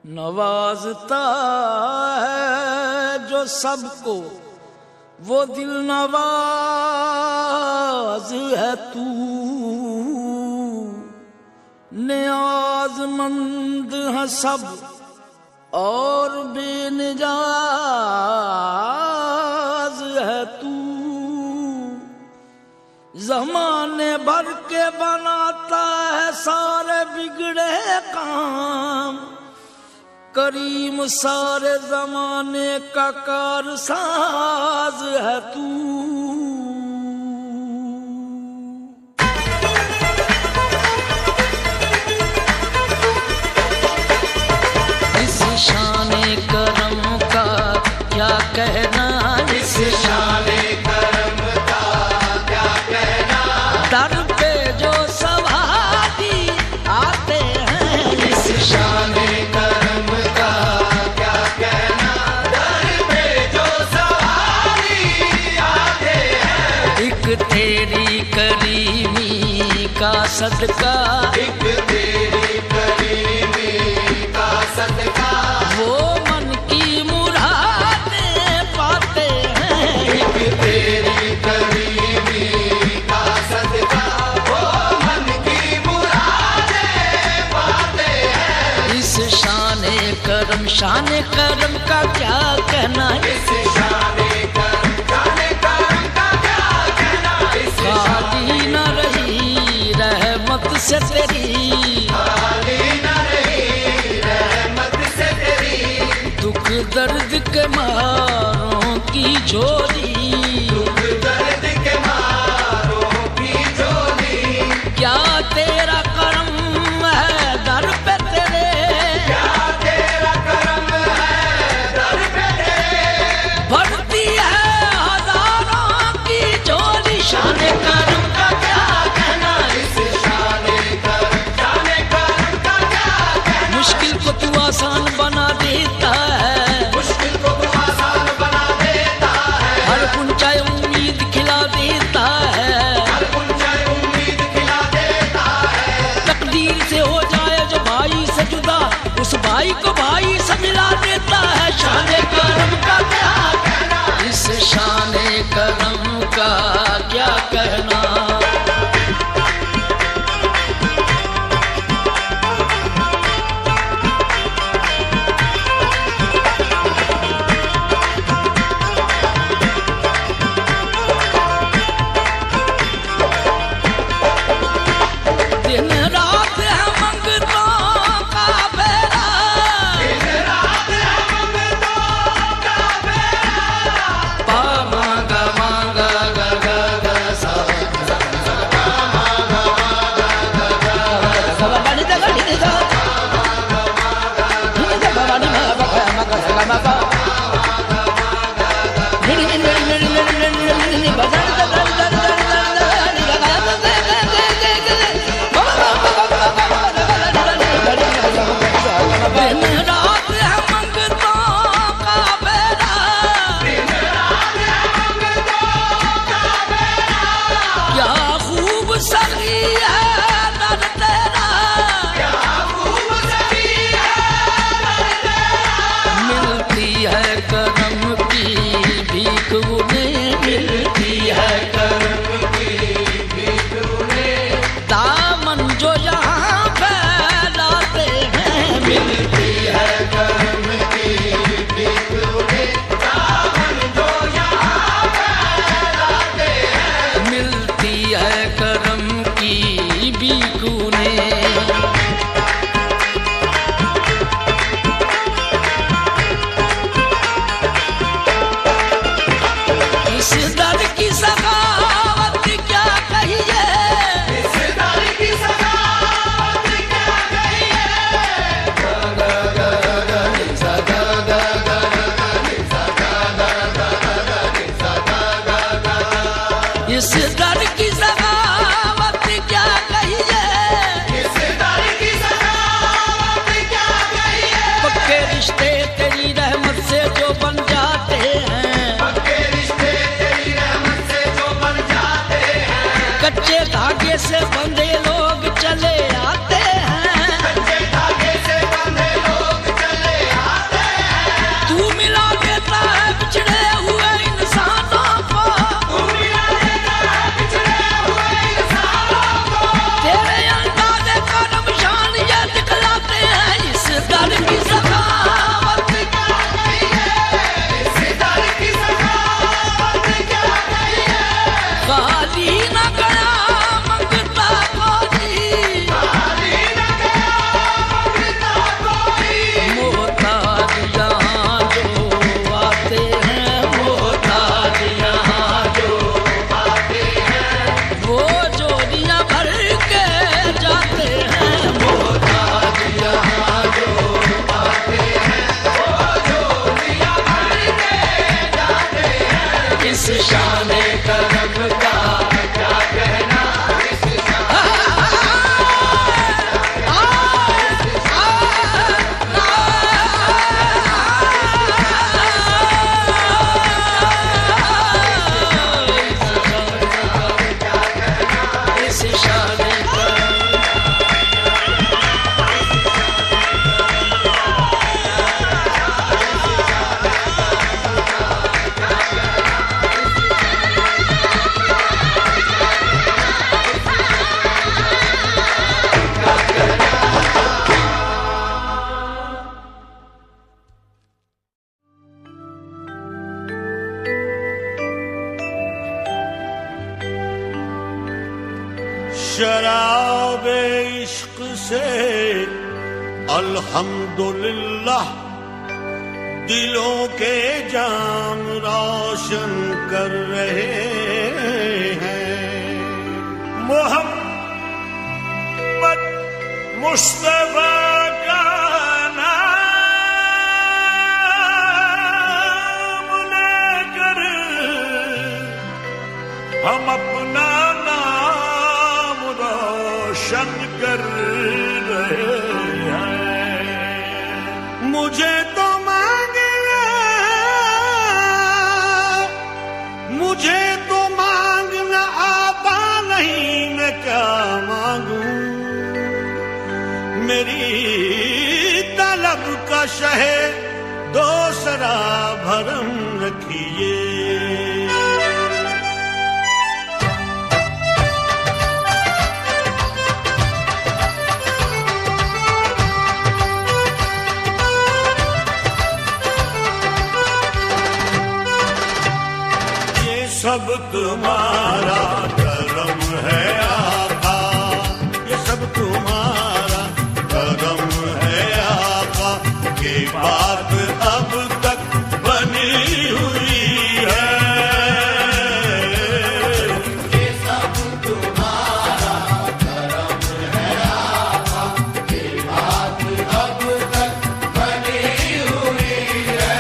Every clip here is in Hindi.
नवाजता है जो सबको वो दिल नवाज है तू, नियाज़मंद है सब और बेनियाज़ है तू। ज़माने भर के बनाता है सारे बिगड़े काम, करीम सारे ज़माने का कारसाज है तू। इस शाने करम का क्या कहना, इस शाने करम का क्या कहना, दर पे जो सवारी आते हैं। इस शाने करम का क्या कहना, दर पे जो सवारी आते हैं। एक तेरी करीमी का सदका, एक तेरी करीमी का सदका, वो मन की मुरादें पाते हैं। एक तेरी करीमी का सदका, वो मन की मुरादें पाते हैं। इस शाने करम का क्या कहना, इस शाने करम का क्या कहना। खाली न रही रहमत से तेरी, खाली न रही रहमत से तेरी, दुख दर्द के मारों की झोली, दुख दर्द के मारों की झोली। क्या तेरा करम है दर पे तेरे, क्या तेरा करम है दर पे तेरे, भरती है हजारों की झोली। शाने करम का क्या कहना, इस शाने करम का क्या कहना। मुश्किल को तू आसान बना देता है, मुश्किल को तू आसान बना देता है। हर ऊंचाई उम्मीद खिला देता है, हर ऊंचाई उम्मीद खिला देता है। तकदीर से हो जाए जो भाई से जुदा, उस भाई को भाई से मिला देता है। शाने करम का क्या कहना, इस शाने करम का क्या कहना। दिन रात है मंगतों का बेड़ा, दिन रात है मंगतों का बेड़ा। पा मांगा मांगा गा गा गा सा, पा मांगा मांगा गा गा सा, बनी दा बनी दा, बनी दा बनी मा बा मा का सा मा बा, नी नी नी नी नी नी बजा दा दा दा दा दा नी गा गा दा दा दा दा। दिन रात है मंगतों का बेड़ा, दिन रात है मंगतों का बेड़ा। क्या खूब सही है दर तेरा, क्या खूब सही है दर तेरा। मिलती है करम की भीख उन्हें, मिलती है करम की भीख उन्हें। दामन जो यहाँ फैलाते हैं, मिलती है करम की भीख उन्हें। दामन जो यहाँ फैलाते हैं, मिलती है करम की भीख उन्हें। इस दर की सखावत क्या कहिए, इस दर की सखावत क्या कहिए। गा गा गा गा नि सा गा गा गा गा नि सा गा गा गा गा नि सा गा गा गा। इस दर की सखावत क्या कहिए, इस दर की सखावत क्या कहिए। पक्के रिश्ते तेरी रहमत से जो बन जाते हैं, पक्के रिश्ते तेरी रहमत धागे से बंधे लोग चले आते हैं, कच्चे धागे से बंधे लोग चले आते हैं। तू मिला देता है बिछड़े हुए इंसानों को, तू मिला देता है बिछड़े हुए इंसानों को। तेरे अंदाज़े करम शान ये दिखलाते हैं इस दर की सखावत क्या कहिए, इस दर की सखावत क्या कहिए। खाली न गया मंगता कोई, खाली न गया मंगता कोई। मोहताज यहाँ जो आते हैं, मोहताज यहाँ जो आते हैं, वो जोड़ियाँ भर के जाते हैं, मोहताज यहाँ जो आते हैं, वो झोलियां भर के जाते हैं। इस शान करम का क्या कहना, इस इस शान करम शराब इश्क से अल्हम्दुलिल्लाह दिलों के जाम रोशन कर रहे हैं। मोहम्मद मुस्तफा का नाम लेकर हम अपना नाम रोशन कर रहे हैं। मुझे तो मांगना, मुझे तो मांगना आता नहीं, मैं क्या मांगूं। मेरी तलब का शहे दूसरा भरम रखिए। सब तुम्हारा करम है आका, ये सब तुम्हारा करम है आका। ये बात अब तक बनी हुई है। ये सब तुम्हारा करम है आका, ये बात अब तक बनी हुई है।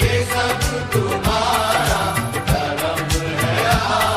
ये सब तुम्हारा करम है आका।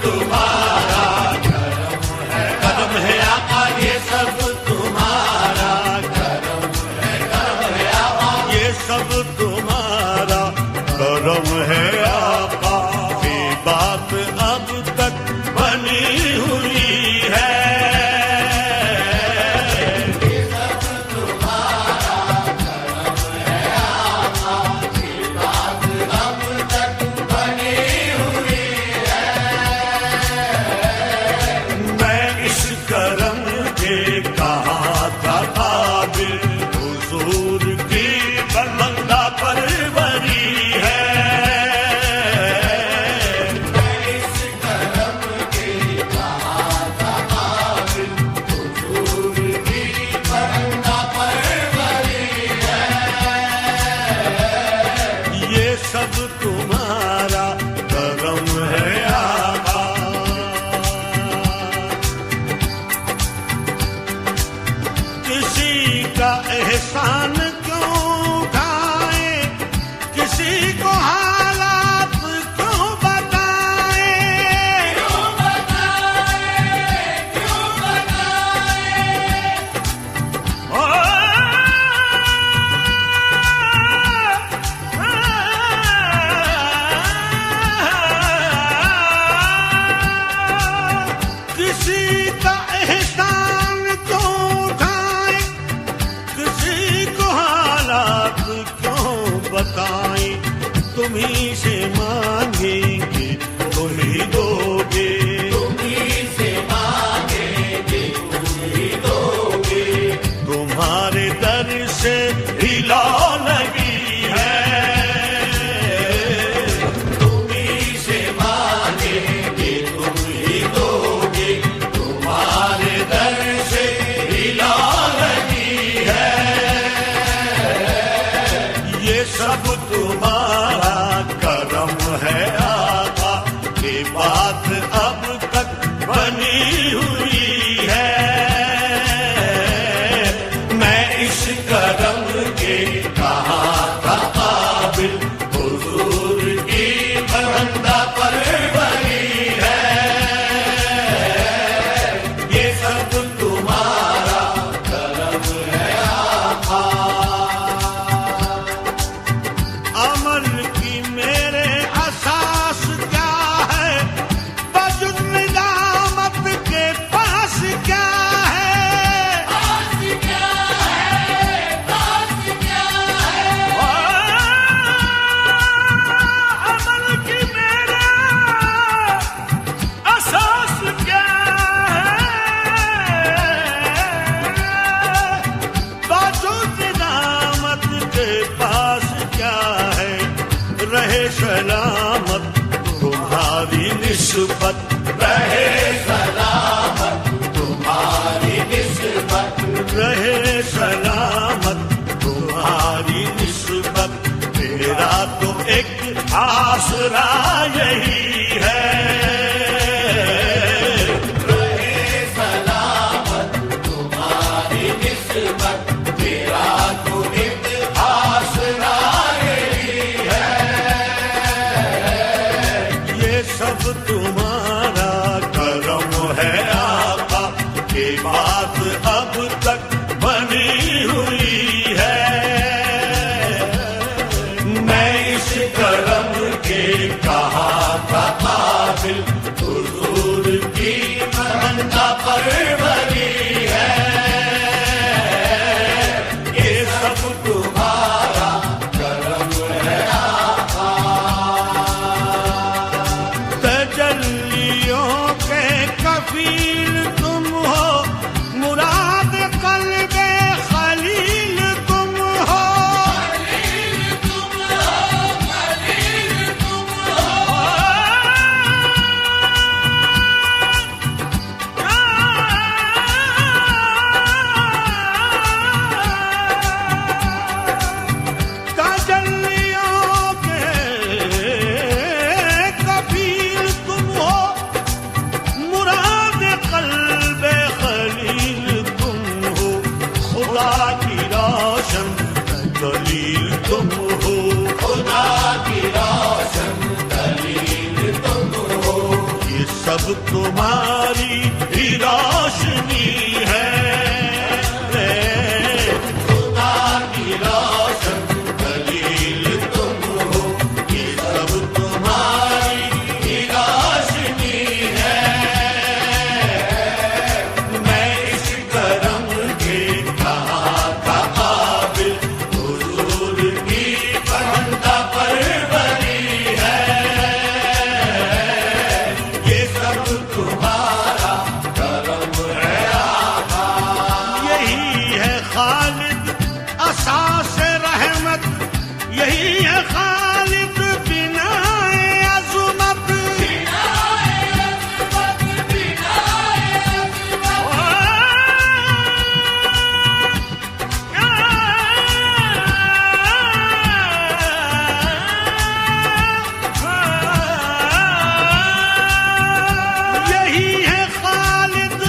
तुम्हारा करम है आका, ये सब तुम्हारा करम है आका, ये सब तुम्हारा करम है आका। ये बात अब तक बनी हुई है, ये सब तुम्हारा करम है आका, ये बात अब तक बनी हुई है। मैं इस करम के कहाँ था काबिल, हुजूर की बंदा परवरी है। मैं इस करम के कहाँ था काबिल, हुजूर की बंदा परवरी है। ये सब तुम्हारा करम है आका। किसी का एहसान क्यों उठाए, किसी को हालात क्यों बताए, क्यों किसी का एहसान क्यों उठाए, किसी को हालात क्यों बताएं। तुम्ही से मांगेंगे तुम ही दोगे, तुम्ही से मांगेंगे तुम ही दोगे। तुम्हारे दर से हिला लगी है, तुम्ही से मांगेंगे तुम ही दोगे। तुम्हारे दर से हिला लगी है। ये सब तुम्हारा करम है आका, ये बात अब तक बनी हुई है। मैं इस करम के कहाँ था काबिल, हुजूर की बंदा परवरी है। ये सब तुम्हारा करम है आका। अमल की मेरे असास क्या है, वजुद निजामत के पास क्या है, अमल की मेरे असास क्या है, वजुद निजामत के पास क्या है। रहे सलामत तुम्हारी निस्बत, रहे सलामत तुम्हारी निस्बत, रहे सलामत तुम्हारी निस्बत। तेरा तो एक आसरा यही है, रहे सलामत तुम्हारी निस्बत। तेरा तो एक आसरा यही है। ये सब तुम्हारा करम है आका, ये बात अब तक बनी हुई है। मैं इस करम के कहाँ था काबिल, हुजूर की बंदा परवरी है। ये सब तुम्हारा करम है आका। तजल्लियों के कफील तुम हो, मुराद कल्बे खलील तुम हो, सब तुम्हारी ही रोशनी है। खुदा की रोशन दलील तुम हो, ये सब तुम्हारी ही रोशनी है। मैं इस करम के कहाँ का काबिल, हुजूर की बंदा परवरी है। ये सब तुम्हारा करम है आका। यही है खालिद असास रहमत, यही है खालिद बिनाए अज़मत। यही है खालिद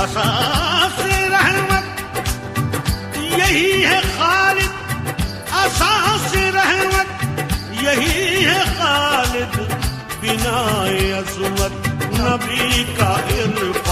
असास रहमत, यही है खालिद असास रहमत, यही है खालिद बिनाए अज़मत। नबी का इर्फान